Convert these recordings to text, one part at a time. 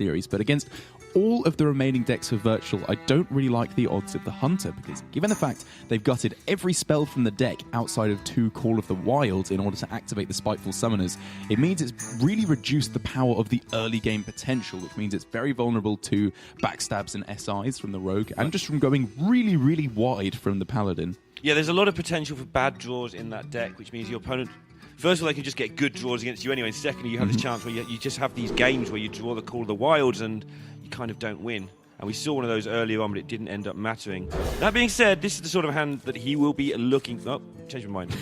series, but against all of the remaining decks for Virtual, I don't really like the odds of the Hunter, because given the fact they've gutted every spell from the deck outside of 2 Call of the Wild in order to activate the Spiteful Summoners, it means it's really reduced the power of the early game potential, which means it's very vulnerable to backstabs and SIs from the Rogue, and just from going really, really wide from the Paladin. Yeah, there's a lot of potential for bad draws in that deck, which means your opponent... First of all, they can just get good draws against you anyway, and secondly, you have this chance where you just have these games where you draw the Call of the Wilds and you kind of don't win. And we saw one of those earlier on, but it didn't end up mattering. That being said, this is the sort of hand that he will be looking... Oh, changed my mind.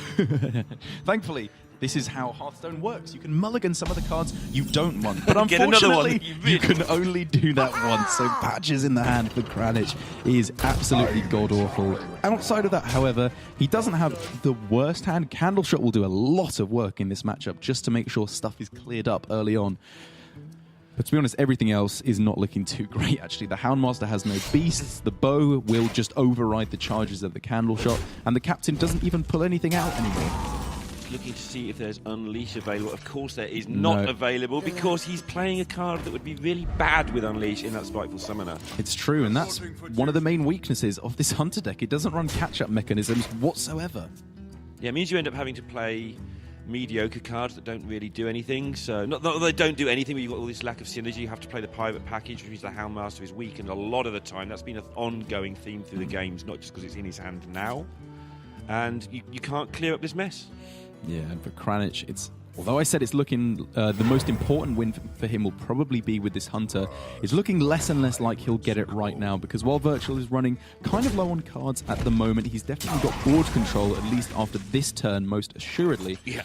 Thankfully, this is how Hearthstone works. You can mulligan some of the cards you don't want, but Get another one unfortunately, you can only do that once. So patches in the hand for Kranich is absolutely god-awful. Outside of that, however, he doesn't have the worst hand. Candleshot will do a lot of work in this matchup just to make sure stuff is cleared up early on. But to be honest, everything else is not looking too great, actually. The Houndmaster has no beasts, the bow will just override the charges of the Candleshot, and the Captain doesn't even pull anything out anymore. Looking to see if there's Unleash available. Of course there is not available, because he's playing a card that would be really bad with Unleash in that Spiteful Summoner. It's true, and that's one of the main weaknesses of this Hunter deck. It doesn't run catch-up mechanisms whatsoever. Yeah, it means you end up having to play mediocre cards that don't really do anything. So, not that they don't do anything, but you've got all this lack of synergy. You have to play the Pirate package, which means the Houndmaster is weak, and a lot of the time that's been an ongoing theme through the games, not just because it's in his hand now. And you can't clear up this mess. Yeah, and for Kranich, although I said it's looking, the most important win for him will probably be with this Hunter, it's looking less and less like he'll get it right now, because while Virtual is running kind of low on cards at the moment, he's definitely got board control, at least after this turn, most assuredly. Yeah.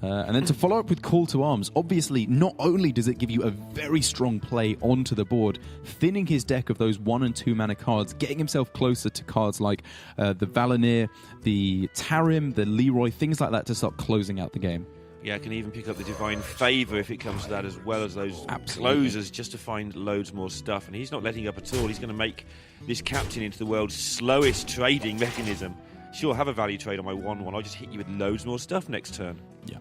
And then to follow up with Call to Arms, obviously, not only does it give you a very strong play onto the board, thinning his deck of those 1 and 2 mana cards, getting himself closer to cards like the Valanir, the Tarim, the Leroy, things like that to start closing out the game. Yeah, I can even pick up the Divine Favour if it comes to that, as well as those closers, just to find loads more stuff. And he's not letting up at all. He's going to make this Captain into the world's slowest trading mechanism. Sure, have a value trade on my 1/1. I'll just hit you with loads more stuff next turn. Yeah.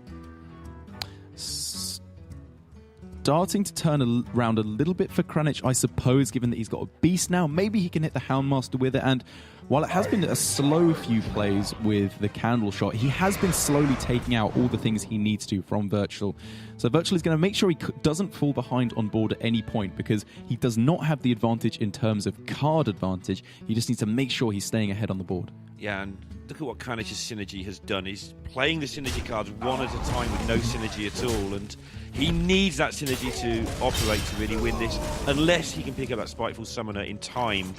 Starting to turn around a little bit for Kranich, I suppose, given that he's got a beast now. Maybe he can hit the Houndmaster with it, and while it has been a slow few plays with the Candleshot, he has been slowly taking out all the things he needs to from Virtual. So Virtual is going to make sure he doesn't fall behind on board at any point, because he does not have the advantage in terms of card advantage. He just needs to make sure he's staying ahead on the board. Yeah, and look at what Kranich's synergy has done. He's playing the synergy cards one at a time with no synergy at all, and he needs that synergy to operate to really win this, unless he can pick up that Spiteful Summoner in time.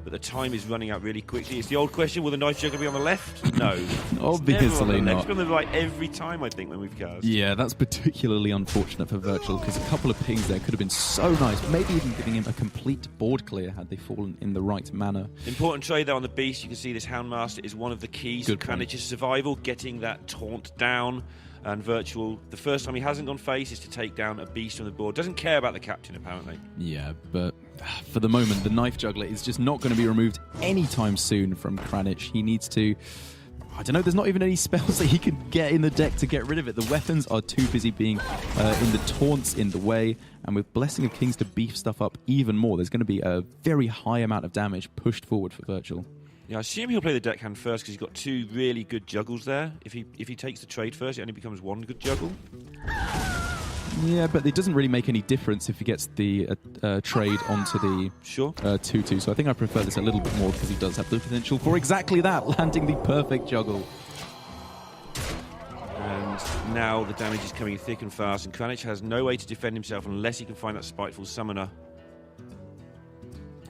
But the time is running out really quickly. It's the old question, will the Knife Juggler be on the left? No. Obviously not. It's been on the right every time, I think, when we've cast. Yeah, that's particularly unfortunate for Virtual, because a couple of pings there could have been so nice, maybe even giving him a complete board clear had they fallen in the right manner. Important trade there on the Beast. You can see this Houndmaster is one of the keys to Kranich's survival, getting that taunt down. And Virtual, the first time he hasn't gone face is to take down a Beast on the board. Doesn't care about the Captain, apparently. Yeah, but for the moment, the Knife Juggler is just not going to be removed anytime soon from Kranich. He needs to... I don't know, there's not even any spells that he can get in the deck to get rid of it. The weapons are too busy being in the taunts in the way, and with Blessing of Kings to beef stuff up even more, there's going to be a very high amount of damage pushed forward for Virtual. Yeah, I assume he'll play the deckhand first because he's got 2 really good juggles there. If he takes the trade first, it only becomes 1 good juggle. Yeah, but it doesn't really make any difference if he gets the trade onto the 2/2. So I think I prefer this a little bit more, because he does have the potential for exactly that, landing the perfect juggle. And now the damage is coming thick and fast, and Kranich has no way to defend himself unless he can find that Spiteful Summoner.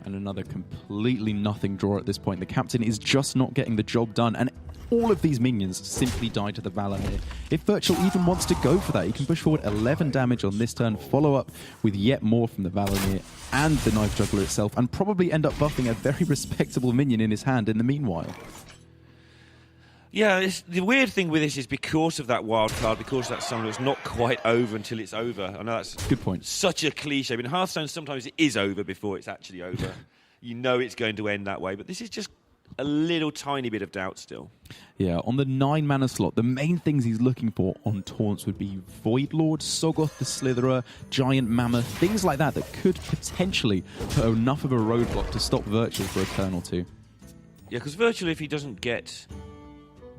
And another completely nothing draw at this point. The Captain is just not getting the job done, and all of these minions simply die to the Valanir. If Virtual even wants to go for that, he can push forward 11 damage on this turn, follow up with yet more from the Valanir and the Knife Juggler itself, and probably end up buffing a very respectable minion in his hand in the meanwhile. Yeah, the weird thing with this is because of that wild card, because of that summoner, it's not quite over until it's over. I know that's good point. Such a cliche. But in Hearthstone, sometimes it is over before it's actually over. You know it's going to end that way. But this is just a little tiny bit of doubt still. Yeah, on the 9-mana slot, the main things he's looking for on taunts would be Void Lord, Soggoth the Slitherer, Giant Mammoth, things like that that could potentially put enough of a roadblock to stop Virtual for a turn or two. Yeah, because Virtual, if he doesn't get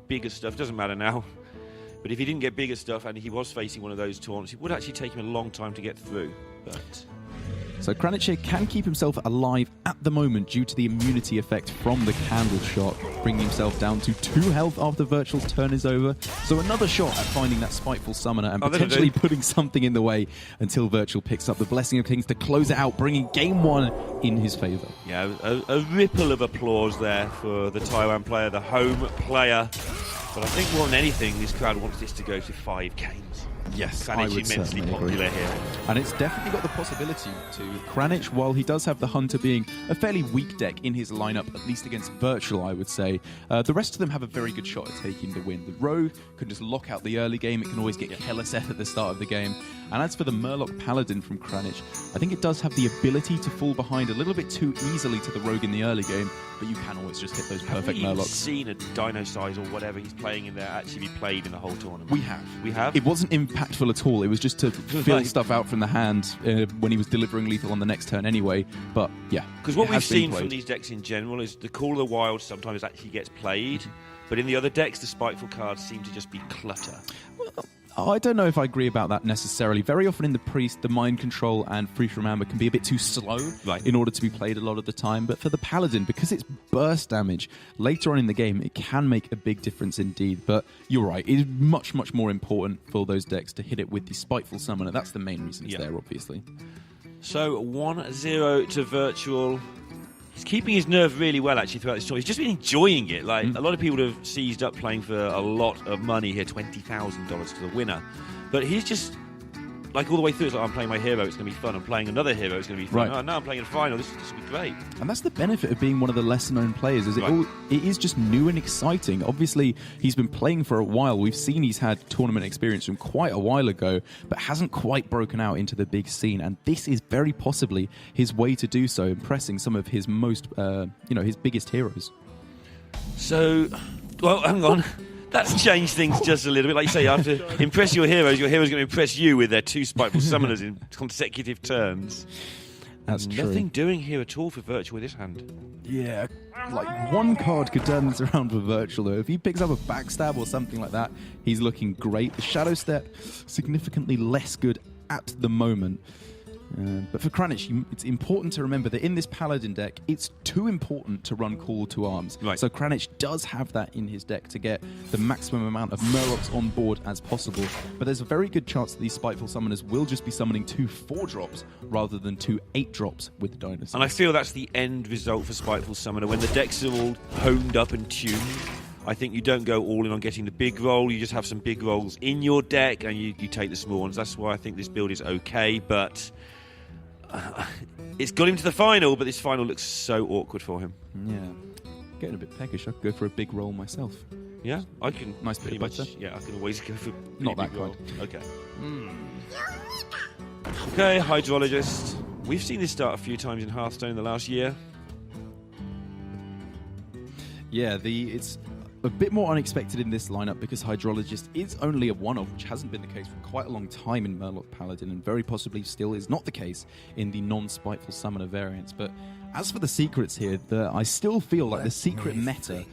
bigger stuff, doesn't matter now, but if he didn't get bigger stuff and he was facing one of those taunts, it would actually take him a long time to get through. But So Kranich here can keep himself alive at the moment due to the immunity effect from the candle shot, bringing himself down to 2 health after Virtual's turn is over. So another shot at finding that Spiteful Summoner and potentially putting something in the way until Virtual picks up the Blessing of Kings to close it out, bringing game 1 in his favour. yeah, a ripple of applause there for the Taiwan player, the home player. But I think more than anything, this crowd wants this to go to 5 games. Yes, Kranich I would immensely certainly popular agree. here. And it's definitely got the possibility to. Kranich, while he does have the Hunter being a fairly weak deck in his lineup, at least against Virtual, I would say, the rest of them have a very good shot at taking the win. The Rogue can just lock out the early game. It can always get hella set at the start of the game. And as for the Murloc Paladin from Kranich, I think it does have the ability to fall behind a little bit too easily to the Rogue in the early game, but you can always just hit those perfect Have we Murlocs. seen a Dino Size or whatever he's playing in there actually be played in the whole tournament? We have. We have? It wasn't impactful at all. It was just to fill Right. stuff out from the hand when he was delivering lethal on the next turn anyway. But yeah. Because what it we've has been seen from played. these decks in general is the Call of the Wild sometimes actually gets played, but in the other decks, the Spiteful cards seem to just be clutter. I don't know if I agree about that necessarily. Very often in the Priest, the Mind Control and Free From Amber can be a bit too slow in order to be played a lot of the time. But for the Paladin, because it's burst damage, later on in the game, it can make a big difference indeed. But you're right, it is much, much more important for those decks to hit it with the Spiteful Summoner. That's the main reason it's there, obviously. So 1-0 to Virtual. He's keeping his nerve really well, actually, throughout this tournament. He's just been enjoying it. Like, a lot of people have seized up playing for a lot of money here, $20,000 to the winner. But he's just, like, all the way through, it's like, I'm playing my hero, it's going to be fun. I'm playing another hero, it's going to be fun. Right. Oh, now I'm playing in a final, this will be great. And that's the benefit of being one of the lesser-known players, is it is just new and exciting. Obviously, he's been playing for a while. We've seen he's had tournament experience from quite a while ago, but hasn't quite broken out into the big scene. And this is very possibly his way to do so, impressing some of his most, his biggest heroes. So, well, hang on. That's changed things just a little bit. Like you say, you have to impress your hero's going to impress you with their 2 Spiteful Summoners in consecutive turns. That's true. Nothing doing here at all for Virtual with this hand. Yeah, like one card could turn this around for Virtual, though. If he picks up a Backstab or something like that, he's looking great. The Shadow Step, significantly less good at the moment. But for Kranich, it's important to remember that in this Paladin deck, it's too important to run Call to Arms. Right. So Kranich does have that in his deck to get the maximum amount of Murlocs on board as possible. But there's a very good chance that these Spiteful Summoners will just be summoning 2 4-drops rather than 2 8-drops with the Dinosaurs. And I feel that's the end result for Spiteful Summoner. When the decks are all honed up and tuned, I think you don't go all in on getting the big roll. You just have some big rolls in your deck and you take the small ones. That's why I think this build is okay, but it's got him to the final, but this final looks so awkward for him. Yeah. Getting a bit peckish. I could go for a big roll myself. Yeah, I can. Nice bit pretty of much. Yeah, I can always go for Not big that roll. kind. Okay. Okay, Hydrologist. We've seen this start a few times in Hearthstone in the last year. Yeah, it's a bit more unexpected in this lineup because Hydrologist is only a one-off, which hasn't been the case for quite a long time in Murloc Paladin, and very possibly still is not the case in the non-Spiteful Summoner variants. But as for the secrets here, I still feel like the secret meta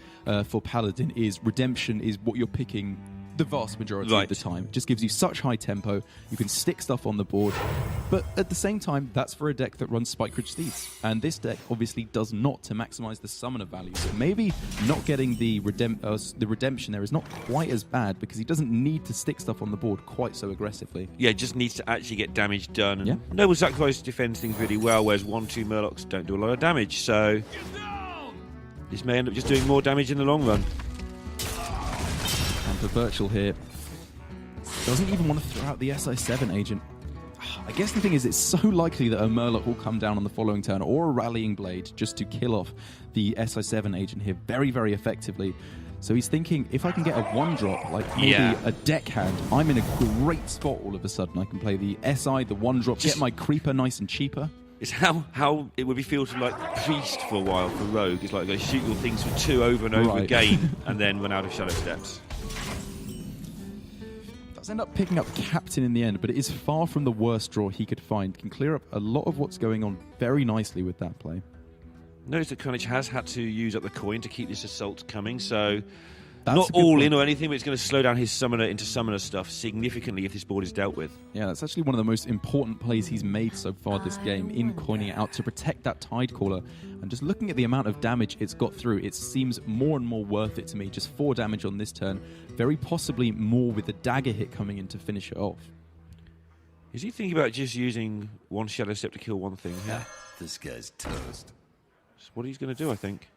for Paladin is Redemption is what you're picking the vast majority of the time. It just gives you such high tempo, you can stick stuff on the board, but at the same time, that's for a deck that runs Spike-Ridge Steeds, and this deck obviously does not, to maximize the summoner value. So maybe not getting the redemption there is not quite as bad, because he doesn't need to stick stuff on the board quite so aggressively. Yeah, just needs to actually get damage done. Yeah. Noble Sacrifice defends things really well, whereas 1-2 Murlocs don't do a lot of damage, so this may end up just doing more damage in the long run. And for Virtual here, doesn't even want to throw out the SI7 agent. I guess the thing is, it's so likely that a Murloc will come down on the following turn, or a Rallying Blade, just to kill off the SI7 agent here very, very effectively. So he's thinking, if I can get a 1-drop, like maybe a deck hand, I'm in a great spot all of a sudden. I can play the SI, the 1-drop, get my Creeper nice and cheaper. is how it would be feel to like priest for a while for rogue. It's like they shoot your things for 2 over and over again, and then run out of shadow steps. Does end up picking up captain in the end, but it is far from the worst draw he could find. Can clear up a lot of what's going on very nicely with that play. Notice that Kranich has had to use up the coin to keep this assault coming, so That's not a good all point. in or anything, but it's going to slow down his summoner into summoner stuff significantly if this board is dealt with. Yeah, that's actually one of the most important plays he's made so far this game, in coining it out to protect that Tidecaller. And just looking at the amount of damage it's got through, it seems more and more worth it to me. Just 4 damage on this turn, very possibly more with the dagger hit coming in to finish it off. Is he thinking about just using 1 shadow step to kill one thing? Yeah. This guy's toast. That's what he's going to do, I think.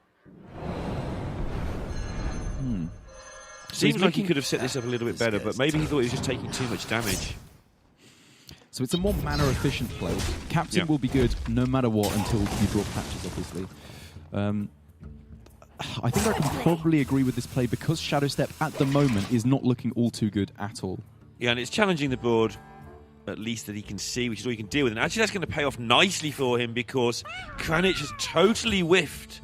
So Seems he's like he looking- could have set this up a little bit better, but maybe he thought he was just taking too much damage. So it's a more mana-efficient play. Captain will be good no matter what until you draw patches, obviously. I think I can probably agree with this play because Shadow Step at the moment is not looking all too good at all. Yeah, and it's challenging the board, at least that he can see, which is all he can deal with. And actually that's going to pay off nicely for him because Kranich has totally whiffed.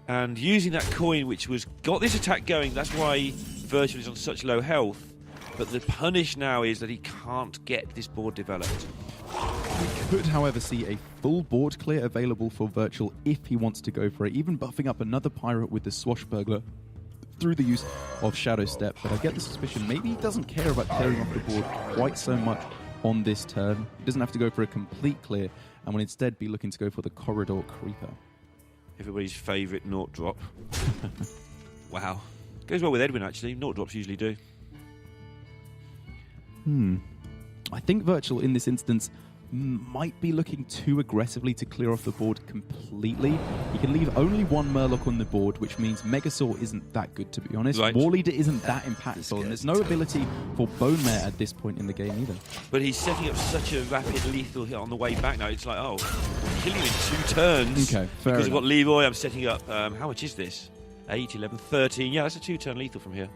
And using that coin, which was got this attack going, that's why Virtual is on such low health. But the punish now is that he can't get this board developed. We could, however, see a full board clear available for Virtual if he wants to go for it, even buffing up another Pirate with the Swashbuckler through the use of Shadow Step. But I get the suspicion maybe he doesn't care about clearing off the board quite so much on this turn. He doesn't have to go for a complete clear and will instead be looking to go for the Corridor Creeper. Everybody's favourite naught drop. Wow. Goes well with Edwin, actually. Naught drops usually do. I think Virtual in this instance might be looking too aggressively to clear off the board completely. He can leave only 1 Murloc on the board, which means Megasaur isn't that good, to be honest. Right. War Leader isn't that impactful, and there's no ability for Bone Mare at this point in the game either. But he's setting up such a rapid lethal hit on the way back now. It's like, oh, kill him in 2 turns. Okay, fair Because I've enough. got Leroy, I'm setting up, how much is this? 8, 11, 13. Yeah, that's a 2-turn lethal from here.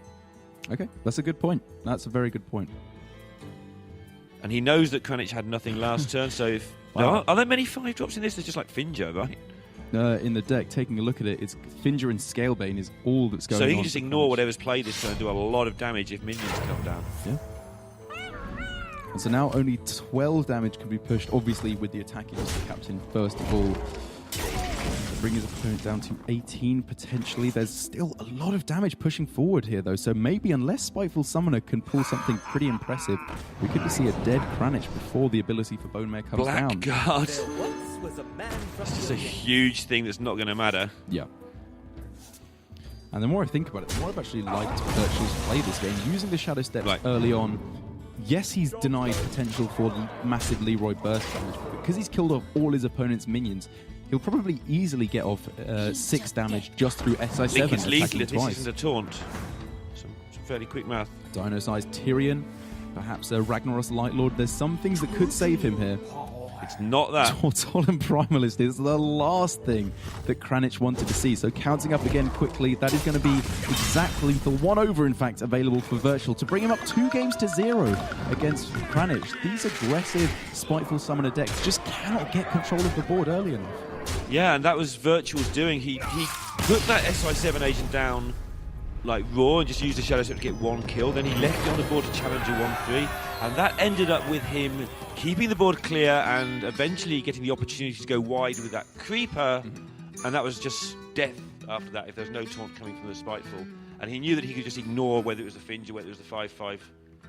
Okay, that's a good point. That's a very good point. And he knows that Kranich had nothing last turn, so if... Wow. Are there many 5 drops in this? There's just like Finjo, right? In the deck, taking a look at it, it's Finger and Scalebane is all that's going on. So he can just for ignore Kranich. whatever's played this turn and do a lot of damage if minions come down. Yeah. And so now only 12 damage can be pushed, obviously with the attacking as the captain first of all. Bring his opponent down to 18 potentially. There's still a lot of damage pushing forward here though, so maybe unless Spiteful Summoner can pull something pretty impressive, we could see a dead Kranich before the ability for Bone Mare comes down. Blackguard. It's just a huge thing that's not going to matter. Yeah. And the more I think about it, the more I've actually liked Virtual's play this game. Using the Shadow Steps early on, yes, he's denied potential for massive Leroy burst damage, but because he's killed off all his opponent's minions, he'll probably easily get off 6 damage just through SI7 Lincoln's lethal attacking if this twice. isn't a taunt. Some fairly quick math. Dino-sized Tyrion, perhaps a Ragnaros Light Lord. There's some things that could save him here. It's not that. Tortol and Primalist is the last thing that Kranich wanted to see. So counting up again quickly, that is going to be exact lethal. 1 over, in fact, available for Virtual to bring him up 2 games to 0 against Kranich. These aggressive Spiteful Summoner decks just cannot get control of the board early enough. Yeah, and that was Virtual's doing. He put that SI7 agent down like raw and just used the Shadow Step to get 1 kill. Then he left it on the board to challenge a 1-3. And that ended up with him keeping the board clear and eventually getting the opportunity to go wide with that Creeper. And that was just death after that if there was no taunt coming from the Spiteful. And he knew that he could just ignore whether it was the Finja, whether it was the 5-5.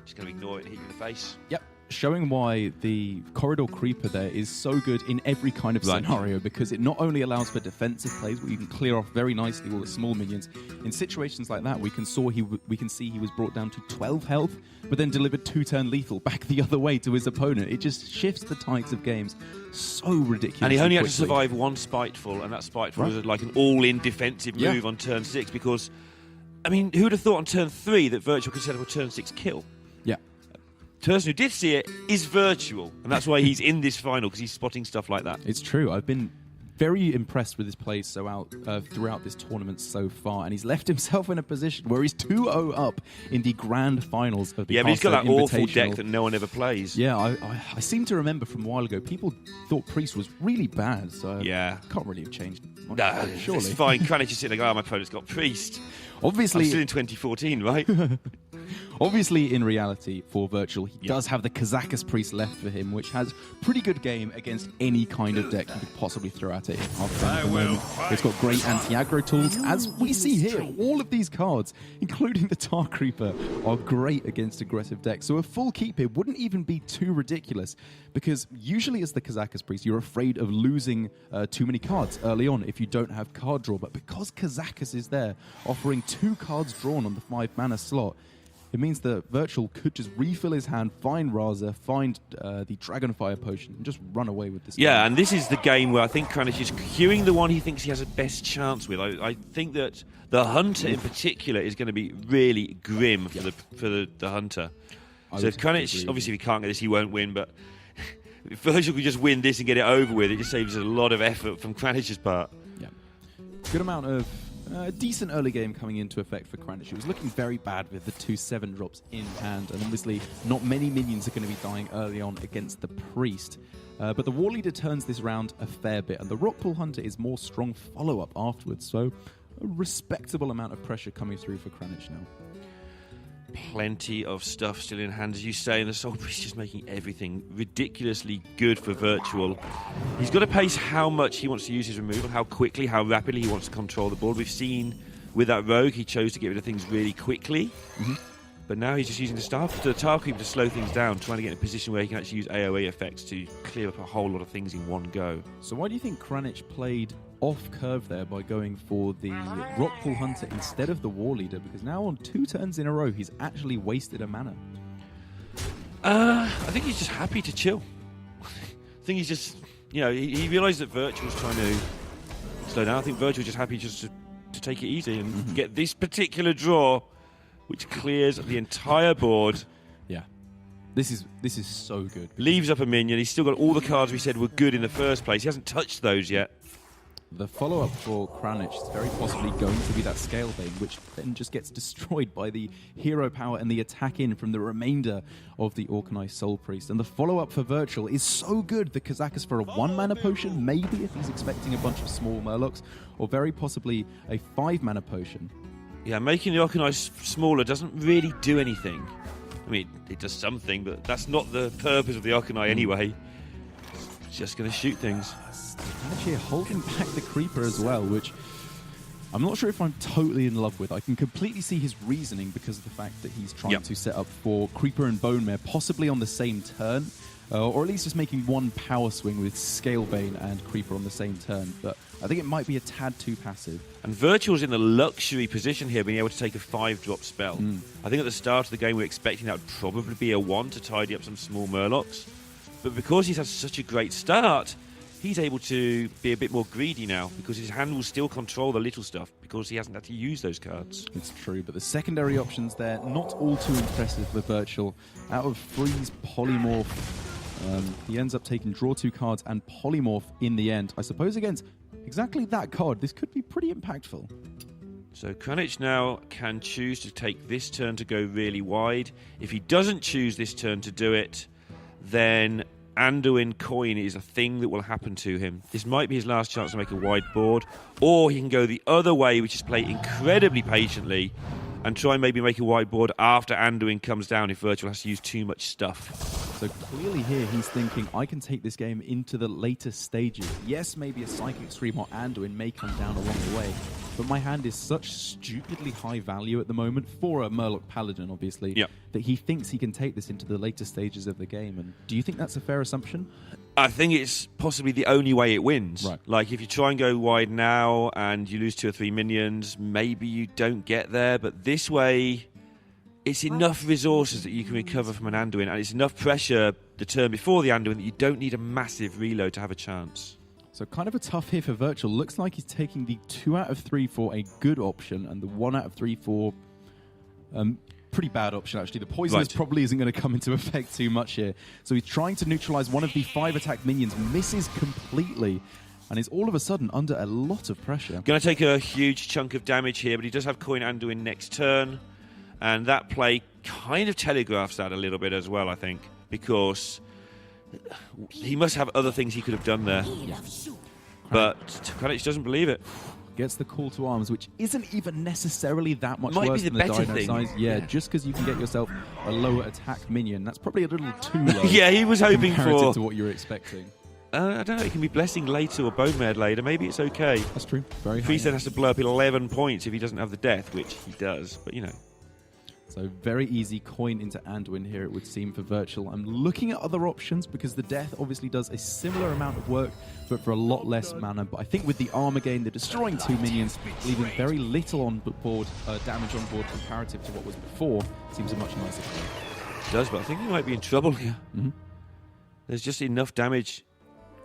Just going to ignore it and hit you in the face. Yep. Showing why the Corridor Creeper there is so good in every kind of scenario, because it not only allows for defensive plays where you can clear off very nicely all the small minions. In situations like that, we can see he was brought down to 12 health, but then delivered 2-turn lethal back the other way to his opponent. It just shifts the tides of games so ridiculous. And he only had to survive 1 Spiteful, and that Spiteful was like an all-in defensive move on turn 6, because, I mean, who would have thought on turn 3 that Virtual could set up a turn 6 kill? Yeah. The person who did see it is Virtual, and that's why he's in this final, because he's spotting stuff like that. It's true. I've been very impressed with his play throughout this tournament so far, and he's left himself in a position where he's 2-0 up in the grand finals of the but he's got that awful Invitational. deck that no one ever plays. Yeah, I seem to remember from a while ago, people thought Priest was really bad, so can't really have changed much, No, surely. it's fine. Kranich is sitting like, my opponent's got Priest. Obviously, I'm still in 2014, right? Obviously, in reality, for Virtual, he does have the Kazakus Priest left for him, which has pretty good game against any kind of deck you could possibly throw at it. At the moment, it's got great anti-aggro tools, as we see here. All of these cards, including the Tar Creeper, are great against aggressive decks. So a full keep here wouldn't even be too ridiculous, because usually as the Kazakus Priest, you're afraid of losing too many cards early on if you don't have card draw. But because Kazakus is there, offering 2 cards drawn on the 5-mana slot, it means that Virtual could just refill his hand, find Raza, find the Dragonfire Potion, and just run away with this game. And this is the game where I think Kranich is queuing the one he thinks he has the best chance with. I think that the Hunter in particular is going to be really grim for the Hunter. So Kranich, obviously if he can't get this, he won't win, but if Virtual could just win this and get it over with, it just saves a lot of effort from Kranich's part. Yeah. Good amount of decent early game coming into effect for Kranich. It was looking very bad with the 2 7-drops in hand, and obviously not many minions are going to be dying early on against the Priest. But the War Leader turns this round a fair bit, and the Rockpool Hunter is more strong follow-up afterwards, so a respectable amount of pressure coming through for Kranich now. Plenty of stuff still in hand, as you say, and the Soul Priest just making everything ridiculously good for Virtual. He's got to pace how much he wants to use his removal, how quickly, how rapidly he wants to control the board. We've seen with that Rogue, he chose to get rid of things really quickly, but now he's just using the Tar Creeper to slow things down, trying to get in a position where he can actually use AoE effects to clear up a whole lot of things in one go. So why do you think Kranich played off curve there by going for the Rockpool Hunter instead of the War Leader? Because now on 2 turns in a row, he's actually wasted a mana. I think he's just happy to chill. I think he's just, he realised that Virtual's trying to slow down. I think Virtual's just happy just to take it easy and get this particular draw, which clears the entire board. Yeah. This is so good. Leaves up a minion. He's still got all the cards we said were good in the first place. He hasn't touched those yet. The follow-up for Kranich is very possibly going to be that Scale Bane, which then just gets destroyed by the hero power and the attack in from the remainder of the Organized Soul Priest. And the follow-up for Virtual is so good. The Kazakus for a 1-mana potion, maybe if he's expecting a bunch of small Murlocs, or very possibly a 5-mana potion. Yeah, making the Organized smaller doesn't really do anything. I mean, it does something, but that's not the purpose of the Arcanine anyway. It's just going to shoot things. Actually holding back the Creeper as well, which I'm not sure if I'm totally in love with. I can completely see his reasoning because of the fact that he's trying to set up for Creeper and Bone Mare possibly on the same turn, or at least just making one power swing with Scalebane and Creeper on the same turn. But I think it might be a tad too passive. And Virtual's in the luxury position here, being able to take a 5-drop spell. I think at the start of the game we were expecting that would probably be a 1 to tidy up some small Murlocs. But because he's had such a great start, he's able to be a bit more greedy now, because his hand will still control the little stuff, because he hasn't had to use those cards. It's true, but the secondary options there, not all too impressive for Virtual. Out of Freeze, Polymorph, he ends up taking draw 2 cards and Polymorph in the end. I suppose against exactly that card, this could be pretty impactful. So Kranich now can choose to take this turn to go really wide. If he doesn't choose this turn to do it, then Anduin Coin is a thing that will happen to him. This might be his last chance to make a wide board, or he can go the other way, which is play incredibly patiently and try and maybe make a wide board after Anduin comes down if Virtual has to use too much stuff. So clearly here he's thinking, I can take this game into the later stages. Yes, maybe a Psychic Scream or Anduin may come down along the way, but my hand is such stupidly high value at the moment for a Murloc Paladin, obviously, that he thinks he can take this into the later stages of the game. And do you think that's a fair assumption? I think it's possibly the only way it wins. Right. Like, if you try and go wide now and you lose 2 or 3 minions, maybe you don't get there, but this way, it's enough resources that you can recover from an Anduin, and it's enough pressure the turn before the Anduin that you don't need a massive reload to have a chance. So kind of a tough hit for Virtual. Looks like he's taking the 2 out of 3 for a good option and the 1 out of 3 for pretty bad option, actually. The Poisonous probably isn't going to come into effect too much here. So he's trying to neutralize one of the 5 attack minions, misses completely, and is all of a sudden under a lot of pressure. Going to take a huge chunk of damage here, but he does have coin Anduin next turn, and that play kind of telegraphs that a little bit as well, I think, because he must have other things he could have done there. Yeah. But Kranich doesn't believe it. Gets the call to arms, which isn't even necessarily that much Might worse be than the the better dino thing. size. Yeah, just because you can get yourself a lower attack minion. That's probably a little too low. Yeah, he was hoping comparative for... to what you were expecting. I don't know, it can be Blessing later or Bone Mare later. Maybe it's okay. That's true. Very high. Priest then has to blow up 11 points if he doesn't have the death, which he does, but you know. So very easy coin into Anduin here, it would seem, for Virtual. I'm looking at other options because the death obviously does a similar amount of work, but for a lot less mana. But I think with the armor gain, the destroying 2 minions, leaving very little on board, damage on board comparative to what was before, seems a much nicer play. It does, but I think he might be in trouble here. Mm-hmm. There's just enough damage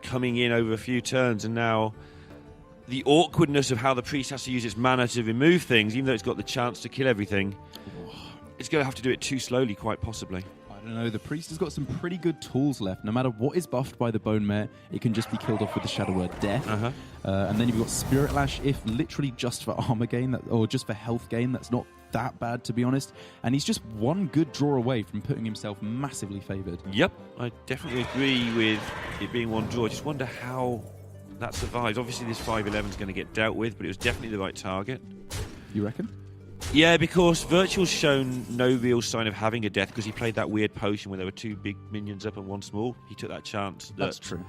coming in over a few turns, and now the awkwardness of how the priest has to use its mana to remove things, even though it's got the chance to kill everything, it's going to have to do it too slowly, quite possibly. I don't know, the priest has got some pretty good tools left. No matter what is buffed by the Bone Mare, it can just be killed off with the Shadow Word Death. And then you've got Spirit Lash, if literally just for armor gain, or just for health gain. That's not that bad, to be honest. And he's just one good draw away from putting himself massively favoured. Yep, I definitely agree with it being one draw. I just wonder how that survives. Obviously, this 5/11 is going to get dealt with, but it was definitely the right target. You reckon? Yeah, because Virtual's shown no real sign of having a death because he played that weird potion where there were 2 big minions up and 1 small. He took that chance. That's true.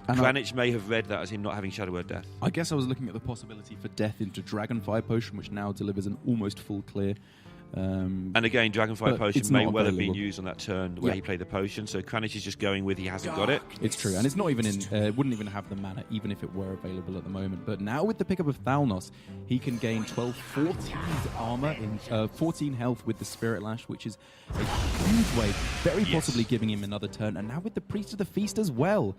And Kranich may have read that as him not having Shadow Word Death. I guess I was looking at the possibility for death into Dragonfire Potion, which now delivers an almost full clear. And again, Dragonfire but Potion it's may not well have been available. used on that turn where he played the potion, so Kranich is just going with he hasn't got it. It's true, and it's not even in. Wouldn't even have the mana, even if it were available at the moment. But now with the pickup of Thalnos, he can gain 14 armor in 14 health with the Spirit Lash, which is a huge way, very possibly giving him another turn. And now with the Priest of the Feast as well.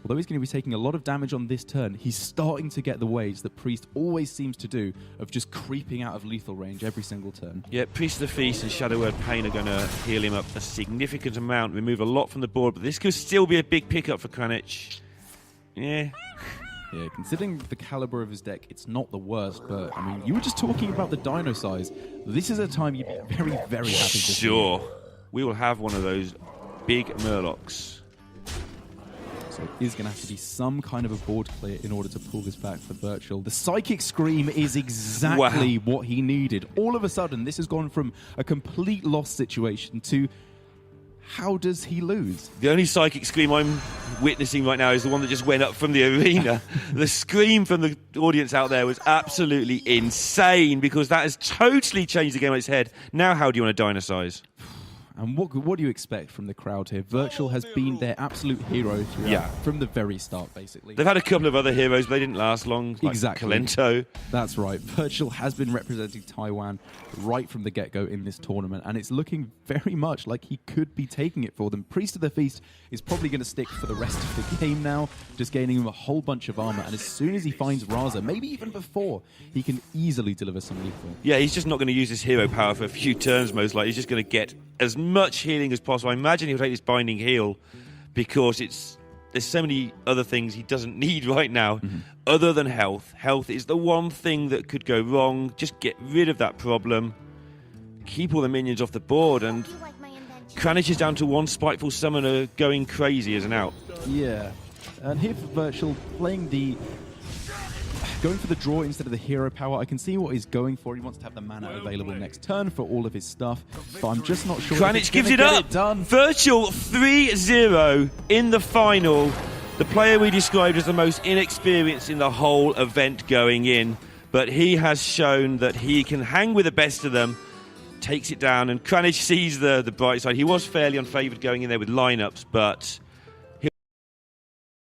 Although he's going to be taking a lot of damage on this turn, he's starting to get the ways that Priest always seems to do of just creeping out of lethal range every single turn. Yeah, Priest of the Feast and Shadow Word Pain are going to heal him up a significant amount, remove a lot from the board, but this could still be a big pickup for Kranich. Yeah. Yeah, considering the caliber of his deck, it's not the worst, but, I mean, you were just talking about the dino size. This is a time you'd be very, very happy to see. Sure. We will have one of those big Murlocs. So it is going to have to be some kind of a board clear in order to pull this back for Virtual. The Psychic Scream is exactly what he needed. All of a sudden, this has gone from a complete loss situation to how does he lose? The only Psychic Scream I'm witnessing right now is the one that just went up from the arena. The scream from the audience out there was absolutely insane because that has totally changed the game on its head. Now how do you want to dino-size? And what do you expect from the crowd here? Virtual has been their absolute hero throughout, from the very start, basically. They've had a couple of other heroes, but they didn't last long. Like Exactly. Kalento. That's right. Virtual has been representing Taiwan right from the get-go in this tournament, and it's looking very much like he could be taking it for them. Priest of the Feast is probably going to stick for the rest of the game now, just gaining him a whole bunch of armor, and as soon as he finds Raza, maybe even before, he can easily deliver some lethal. Yeah, he's just not going to use his hero power for a few turns, most likely. He's just going to get as much healing as possible. I imagine he'll take this binding heal because there's so many other things he doesn't need right now other than health. Health is the one thing that could go wrong. Just get rid of that problem. Keep all the minions off the board, and Kranich is down to one Spiteful Summoner going crazy as an out. Yeah. And here for Virtual, going for the draw instead of the hero power. I can see what he's going for. He wants to have the mana available next turn for all of his stuff, but I'm just not sure. Kranich gives it up. Virtual 3-0 in the final. The player we described as the most inexperienced in the whole event going in, but he has shown that he can hang with the best of them, takes it down, and Kranich sees the bright side. He was fairly unfavoured going in there with lineups, but